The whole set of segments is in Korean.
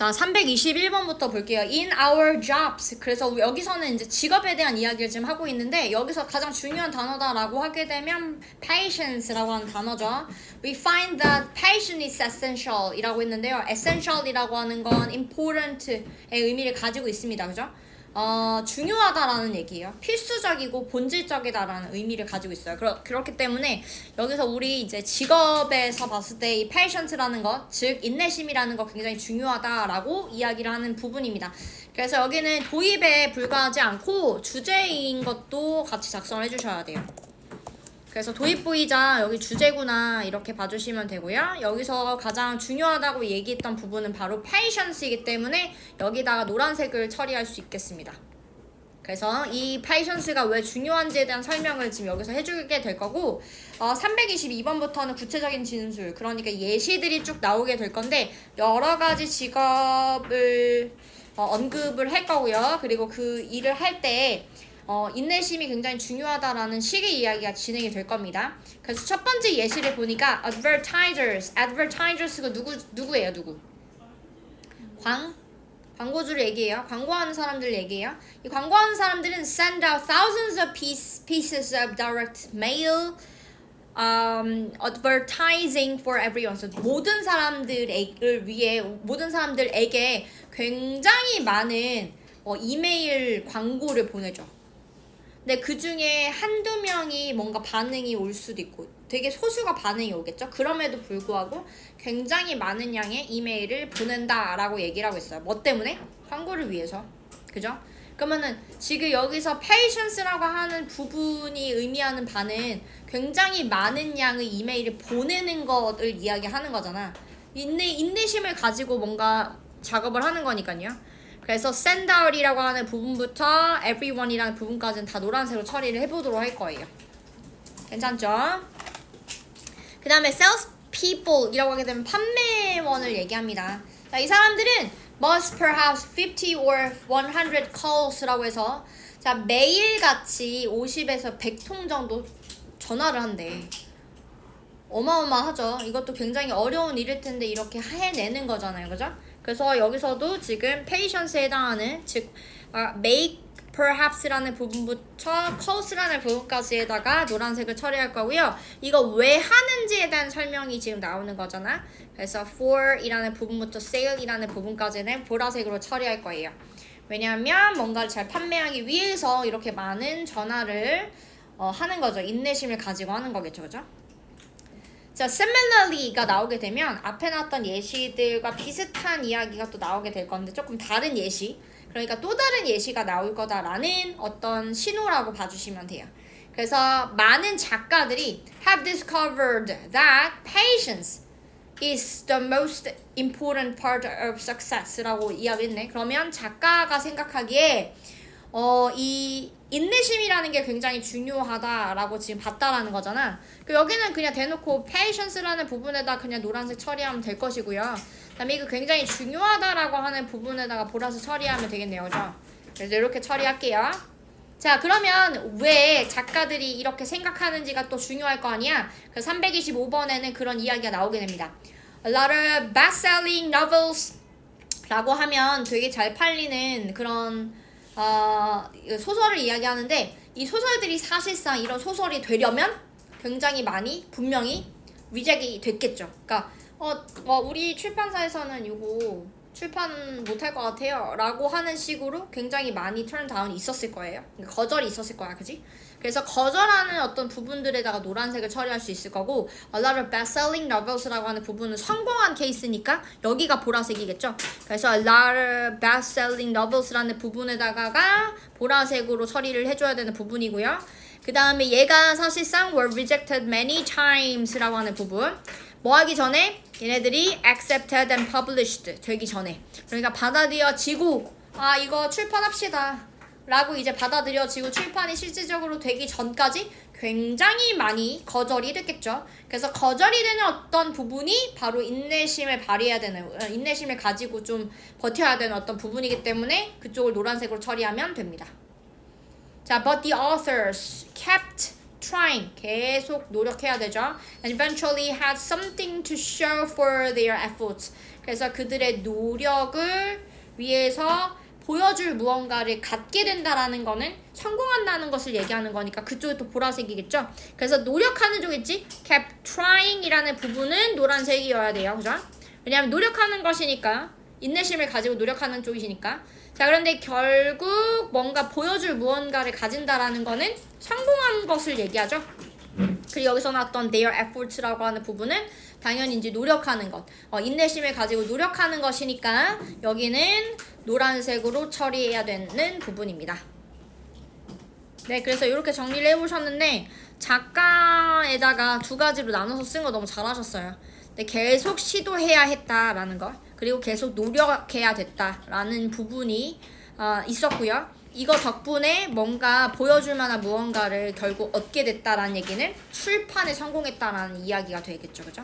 자, 321번부터 볼게요. In our jobs. 그래서 여기서는 이제 직업에 대한 이야기를 지금 하고 있는데 여기서 가장 중요한 단어다라고 하게 되면 patience라고 하는 단어죠. We find that patience is essential 이라고 했는데요. essential이라고 하는 건 important의 의미를 가지고 있습니다. 그죠? 중요하다라는 얘기예요. 필수적이고 본질적이다라는 의미를 가지고 있어요. 그렇기 때문에 여기서 우리 이제 직업에서 봤을 때 이 patience라는 것, 즉 인내심이라는 거 굉장히 중요하다라고 이야기를 하는 부분입니다. 그래서 여기는 도입에 불과하지 않고 주제인 것도 같이 작성을 해주셔야 돼요. 그래서 도입부이자 여기 주제구나 이렇게 봐주시면 되고요. 여기서 가장 중요하다고 얘기했던 부분은 바로 patience이기 때문에 여기다가 노란색을 처리할 수 있겠습니다. 그래서 이 patience가 왜 중요한지에 대한 설명을 지금 여기서 해주게 될 거고 322번부터는 구체적인 진술, 그러니까 예시들이 쭉 나오게 될 건데 여러 가지 직업을 언급을 할 거고요. 그리고 그 일을 할 때 인내심이 굉장히 중요하다라는 식의 이야기가 진행이 될 겁니다. 그래서 첫 번째 예시를 보니까 advertisers가 누구예요? 누구? 광고주를 얘기해요. 광고하는 사람들 얘기해요. 이 광고하는 사람들은 send out thousands of pieces of direct mail advertising for everyone. So 모든 사람들을 위해 모든 사람들에게 굉장히 많은 이메일 광고를 보내죠. 근데 그 중에 한두 명이 뭔가 반응이 올 수도 있고 되게 소수가 반응이 오겠죠. 그럼에도 불구하고 굉장히 많은 양의 이메일을 보낸다라고 얘기를 하고 있어요. 뭐 때문에? 광고를 위해서. 그죠? 그러면은 지금 여기서 patience라고 하는 부분이 의미하는 바는 굉장히 많은 양의 이메일을 보내는 것을 이야기하는 거잖아. 인내심을 가지고 뭔가 작업을 하는 거니까요. 그래서 send out이라고 하는 부분부터 everyone이라는 부분까지는 다 노란색으로 처리를 해보도록 할 거예요. 괜찮죠? 그 다음에 sales people이라고 하게 되면 판매원을 얘기합니다. 자, 이 사람들은 must perhaps 50 or 100 calls라고 해서 자, 매일같이 50에서 100통 정도 전화를 한대. 어마어마하죠. 이것도 굉장히 어려운 일일 텐데 이렇게 해내는 거잖아요. 그죠? 그래서 여기서도 지금 patience에 해당하는 즉 make perhaps라는 부분부터 calls라는 부분까지에다가 노란색을 처리할 거고요. 이거 왜 하는지에 대한 설명이 지금 나오는 거잖아. 그래서 for이라는 부분부터 sale이라는 부분까지는 보라색으로 처리할 거예요. 왜냐하면 뭔가를 잘 판매하기 위해서 이렇게 많은 전화를 하는 거죠. 인내심을 가지고 하는 거겠죠. 그죠? 자, similarly가 나오게 되면 앞에 나왔던 예시들과 비슷한 이야기가 또 나오게 될 건데 조금 다른 예시, 그러니까 또 다른 예시가 나올 거다라는 어떤 신호라고 봐주시면 돼요. 그래서 많은 작가들이 have discovered that patience is the most important part of success라고 이야기했네. 그러면 작가가 생각하기에 이 인내심이라는 게 굉장히 중요하다라고 지금 봤다라는 거잖아. 여기는 그냥 대놓고 patience라는 부분에다 그냥 노란색 처리하면 될 것이고요. 그다음에 이거 굉장히 중요하다라고 하는 부분에다가 보라색 처리하면 되겠네요. 그죠? 그래서 이렇게 처리할게요. 자, 그러면 왜 작가들이 이렇게 생각하는지가 또 중요할 거 아니야? 그래서 325번에는 그런 이야기가 나오게 됩니다. A lot of best-selling novels 라고 하면 되게 잘 팔리는 그런 소설을 이야기하는데 이 소설들이 사실상 이런 소설이 되려면 굉장히 많이 분명히 리젝이 됐겠죠. 그러니까 우리 출판사에서는 이거 출판 못할 것 같아요 라고 하는 식으로 굉장히 많이 턴다운이 있었을 거예요. 거절이 있었을 거야. 그지? 그래서 거절하는 어떤 부분들에다가 노란색을 처리할 수 있을 거고 a lot of best-selling novels라고 하는 부분은 성공한 케이스니까 여기가 보라색이겠죠. 그래서 a lot of best-selling novels라는 부분에다가 보라색으로 처리를 해줘야 되는 부분이고요. 그 다음에 얘가 사실상 were rejected many times라고 하는 부분, 뭐 하기 전에? 얘네들이 accepted and published 되기 전에, 그러니까 받아들여지고 이거 출판합시다 라고 이제 받아들여지고 출판이 실질적으로 되기 전까지 굉장히 많이 거절이 됐겠죠. 그래서 거절이 되는 어떤 부분이 바로 인내심을 발휘해야 되는, 인내심을 가지고 좀 버텨야 되는 어떤 부분이기 때문에 그쪽을 노란색으로 처리하면 됩니다. 자, but the authors kept trying, 계속 노력해야 되죠. And eventually had something to show for their efforts. 그래서 그들의 노력을 위해서 보여줄 무언가를 갖게 된다라는 거는 성공한다는 것을 얘기하는 거니까 그쪽이 또 보라색이겠죠? 그래서 노력하는 쪽이지 kept trying 이라는 부분은 노란색이어야 돼요. 그죠? 왜냐하면 노력하는 것이니까 인내심을 가지고 노력하는 쪽이시니까 자 그런데 결국 뭔가 보여줄 무언가를 가진다라는 거는 성공한 것을 얘기하죠. 그리고 여기서 나왔던 their efforts라고 하는 부분은 당연히 이제 노력하는 것, 인내심을 가지고 노력하는 것이니까 여기는 노란색으로 처리해야 되는 부분입니다. 네, 그래서 이렇게 정리를 해보셨는데 작가에다가 두 가지로 나눠서 쓴 거 너무 잘하셨어요. 근데 계속 시도해야 했다라는 거, 그리고 계속 노력해야 됐다라는 부분이 있었고요. 이거 덕분에 뭔가 보여줄 만한 무언가를 결국 얻게 됐다라는 얘기는 출판에 성공했다라는 이야기가 되겠죠. 그죠?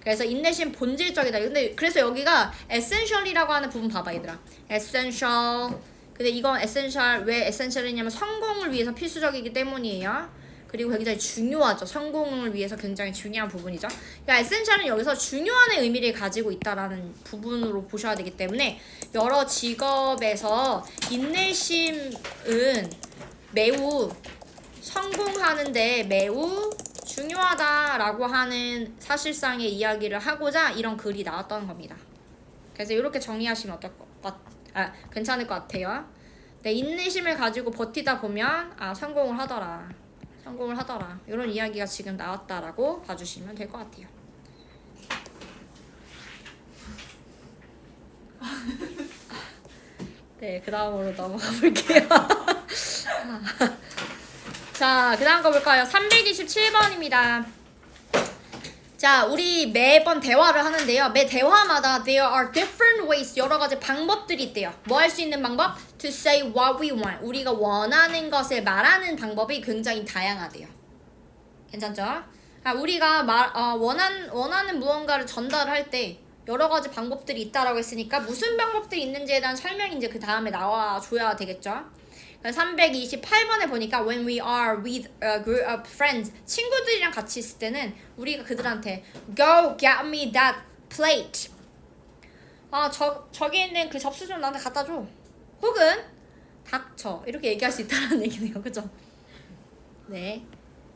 그래서 인내심 본질적이다. 근데 그래서 여기가 essential이라고 하는 부분 봐봐 얘들아. essential. 근데 이건 essential 왜 essential이냐면 성공을 위해서 필수적이기 때문이에요. 그리고 굉장히 중요하죠. 성공을 위해서 굉장히 중요한 부분이죠. 그러니까 essential은 여기서 중요한 의미를 가지고 있다라는 부분으로 보셔야 되기 때문에 여러 직업에서 인내심은 매우 성공하는데 매우 중요하다라고 하는 사실상의 이야기를 하고자 이런 글이 나왔던 겁니다. 그래서 이렇게 정리하시면 괜찮을 것 같아요. 네, 인내심을 가지고 버티다 보면 성공을 하더라. 이런 이야기가 지금 나왔다라고 봐주시면 될 것 같아요. 네, 그 다음으로 넘어가 볼게요. 자, 그 다음 거 볼까요? 327번입니다. 자, 우리 매번 대화를 하는데요. 매 대화마다 there are different ways, 여러 가지 방법들이 있대요. 뭐 할 수 있는 방법? To say what we want. 우리가 원하는 것을 말하는 방법이 굉장히 다양하대요. 괜찮죠? 우리가 원하는 무언가를 전달할 때 여러 가지 방법들이 있다라고 했으니까 무슨 방법들이 있는지에 대한 설명이 이제 그 다음에 나와줘야 되겠죠. 328번에 보니까 when we are with a group of friends, 친구들이랑 같이 있을 때는 우리가 그들한테 go get me that plate, 저기 있는 그 접시 좀 나한테 갖다 줘, 혹은 닥쳐, 이렇게 얘기할 수 있다는 얘기네요. 그죠? 네,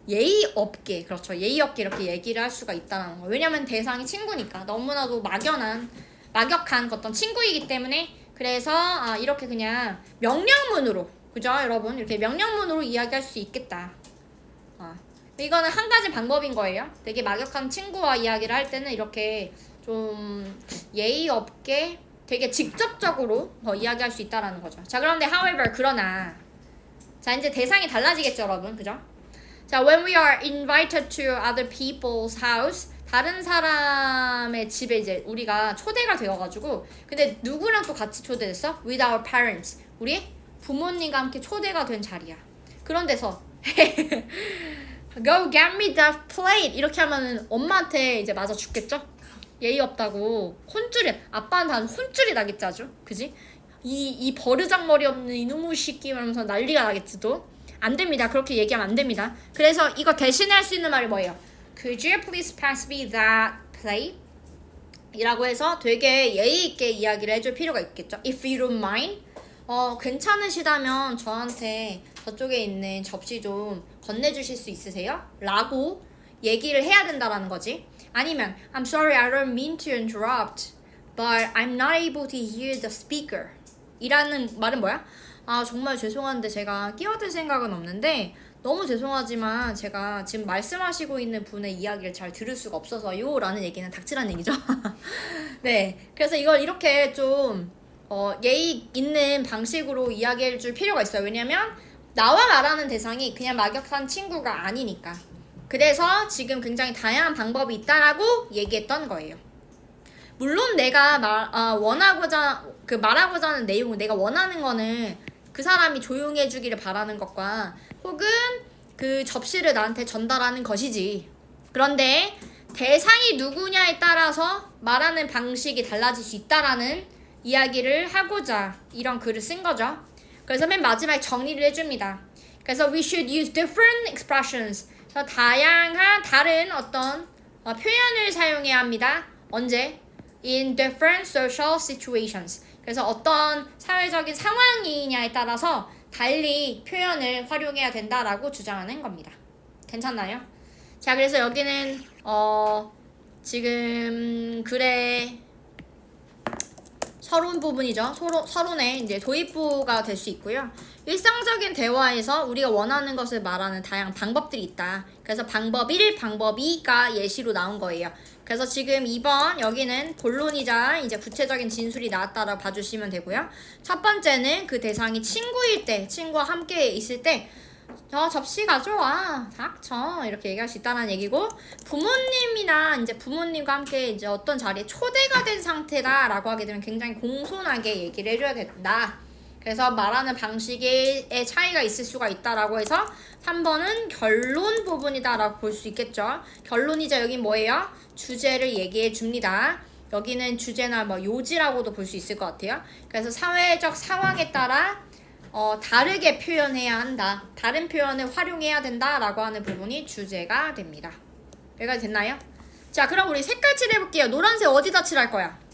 예의 없게, 그렇죠, 예의 없게 이렇게 얘기를 할 수가 있다는 거. 왜냐면 대상이 친구니까 너무나도 막역한 어떤 친구이기 때문에. 그래서 이렇게 그냥 명령문으로, 그죠 여러분? 이렇게 명령문으로 이야기할 수 있겠다. 이거는 한 가지 방법인 거예요. 되게 막역한 친구와 이야기를 할 때는 이렇게 좀 예의 없게 되게 직접적으로 이야기할 수 있다라는 거죠. 자, 그런데 however, 그러나 자, 이제 대상이 달라지겠죠 여러분, 그죠? 자, when we are invited to other people's house, 다른 사람의 집에 이제 우리가 초대가 되어가지고, 근데 누구랑 또 같이 초대됐어? With our parents, 우리 부모님과 함께 초대가 된 자리야. 그런 데서 Go get me that plate 이렇게 하면은 엄마한테 이제 맞아 죽겠죠? 예의 없다고 아빠한테 혼쭐이 나겠지 아주, 그지? 이 버르장머리 없는 이놈의 새끼 이러면서 난리가 나겠지. 또 안 됩니다. 그렇게 얘기하면 안 됩니다. 그래서 이거 대신에 할 수 있는 말이 뭐예요? Could you please pass me that plate? 이라고 해서 되게 예의 있게 이야기를 해줄 필요가 있겠죠. If you don't mind, 괜찮으시다면 저한테 저쪽에 있는 접시 좀 건네주실 수 있으세요? 라고 얘기를 해야 된다라는 거지. 아니면 I'm sorry, I don't mean to interrupt, but I'm not able to hear the speaker. 이라는 말은 뭐야? 정말 죄송한데 제가 끼어들 생각은 없는데 너무 죄송하지만 제가 지금 말씀하시고 있는 분의 이야기를 잘 들을 수가 없어서요 라는 얘기는 닥치라는 얘기죠. 네, 그래서 이걸 이렇게 좀 예의 있는 방식으로 이야기해 줄 필요가 있어요. 왜냐면 나와 말하는 대상이 그냥 막역한 친구가 아니니까. 그래서 지금 굉장히 다양한 방법이 있다라고 얘기했던 거예요. 물론 내가 말하고자 하는 내용은, 내가 원하는 거는 그 사람이 조용해 주기를 바라는 것과 혹은 그 접시를 나한테 전달하는 것이지. 그런데 대상이 누구냐에 따라서 말하는 방식이 달라질 수 있다라는 이야기를 하고자 이런 글을 쓴 거죠. 그래서 맨 마지막에 정리를 해줍니다. 그래서 we should use different expressions. 다양한 다른 어떤 표현을 사용해야 합니다. 언제? in different social situations. 그래서 어떤 사회적인 상황이냐에 따라서 달리 표현을 활용해야 된다라고 주장하는 겁니다. 괜찮나요? 자, 그래서 여기는 지금 글의 서론 부분이죠. 서론의 이제 도입부가 될 수 있고요. 일상적인 대화에서 우리가 원하는 것을 말하는 다양한 방법들이 있다. 그래서 방법 1, 방법 2가 예시로 나온 거예요. 그래서 지금 2번 여기는 본론이자 이제 구체적인 진술이 나왔다라고 봐주시면 되고요. 첫 번째는 그 대상이 친구일 때, 친구와 함께 있을 때 접시 가져와 닥쳐 이렇게 얘기할 수 있다는 얘기고, 부모님이나 이제 부모님과 함께 이제 어떤 자리에 초대가 된 상태다라고 하게 되면 굉장히 공손하게 얘기를 해줘야 된다. 그래서 말하는 방식의 차이가 있을 수가 있다라고 해서 3번은 결론 부분이다라고 볼 수 있겠죠. 결론이자 여긴 뭐예요? 주제를 얘기해 줍니다. 여기는 주제나 뭐 요지라고도 볼 수 있을 것 같아요. 그래서 사회적 상황에 따라 다르게 표현해야 한다. 다른 표현을 활용해야 된다라고 하는 부분이 주제가 됩니다. 여기까지 됐나요? 자, 그럼 우리 색깔 칠해볼게요. 노란색 어디다 칠할 거야?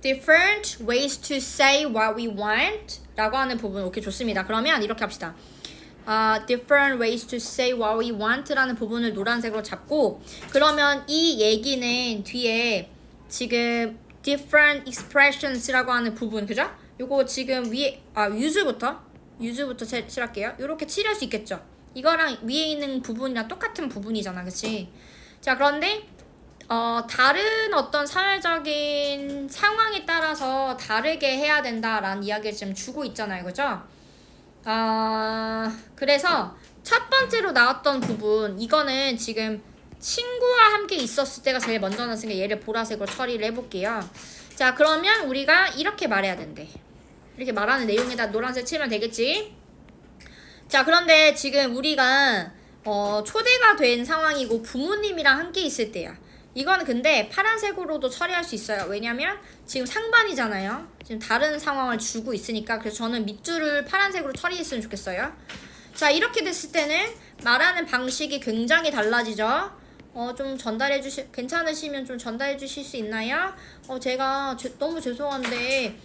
Different ways to say what we want 라고 하는 부분. 오케이, 좋습니다. 그러면 이렇게 합시다. different ways to say what we want 라는 부분을 노란색으로 잡고, 그러면 이 얘기는 뒤에 지금 different expressions 라고 하는 부분, 그죠? 요거 지금 위에 유즈부터 칠할게요. 요렇게 칠할 수 있겠죠? 이거랑 위에 있는 부분이랑 똑같은 부분이잖아, 그치? 자, 그런데 다른 어떤 사회적인 상황에 따라서 다르게 해야 된다라는 이야기를 지금 주고 있잖아요, 그죠? 그래서 첫 번째로 나왔던 부분, 이거는 지금 친구와 함께 있었을 때가 제일 먼저 나왔으니까 얘를 보라색으로 처리를 해볼게요. 자, 그러면 우리가 이렇게 말해야 된대. 이렇게 말하는 내용에다 노란색 치면 되겠지? 자, 그런데 지금 우리가 초대가 된 상황이고 부모님이랑 함께 있을 때야. 이건 근데 파란색으로도 처리할 수 있어요. 왜냐면 지금 상반이잖아요. 지금 다른 상황을 주고 있으니까. 그래서 저는 밑줄을 파란색으로 처리했으면 좋겠어요. 자, 이렇게 됐을 때는 말하는 방식이 굉장히 달라지죠. 좀 괜찮으시면 좀 전달해 주실 수 있나요? 제가 너무 죄송한데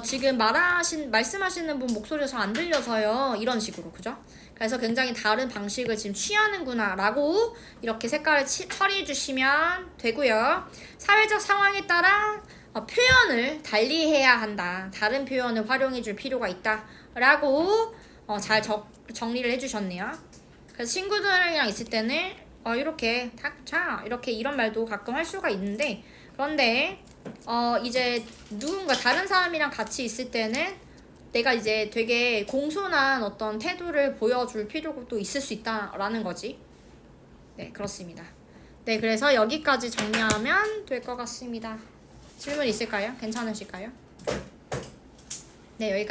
지금 말씀하시는 분 목소리가 잘 안 들려서요. 이런 식으로, 그죠? 그래서 굉장히 다른 방식을 지금 취하는구나 라고 이렇게 색깔을 처리해 주시면 되고요. 사회적 상황에 따라 표현을 달리 해야 한다. 다른 표현을 활용해 줄 필요가 있다 라고 잘 정리를 해 주셨네요. 그래서 친구들이랑 있을 때는 이렇게 닥쳐 이렇게 이런 말도 가끔 할 수가 있는데, 그런데 이제 누군가 다른 사람이랑 같이 있을 때는 내가 이제 되게 공손한 어떤 태도를 보여줄 필요가 또 있을 수 있다라는 거지. 네, 그렇습니다. 네, 그래서 여기까지 정리하면 될 것 같습니다. 질문 있을까요? 괜찮으실까요? 네, 여기까지.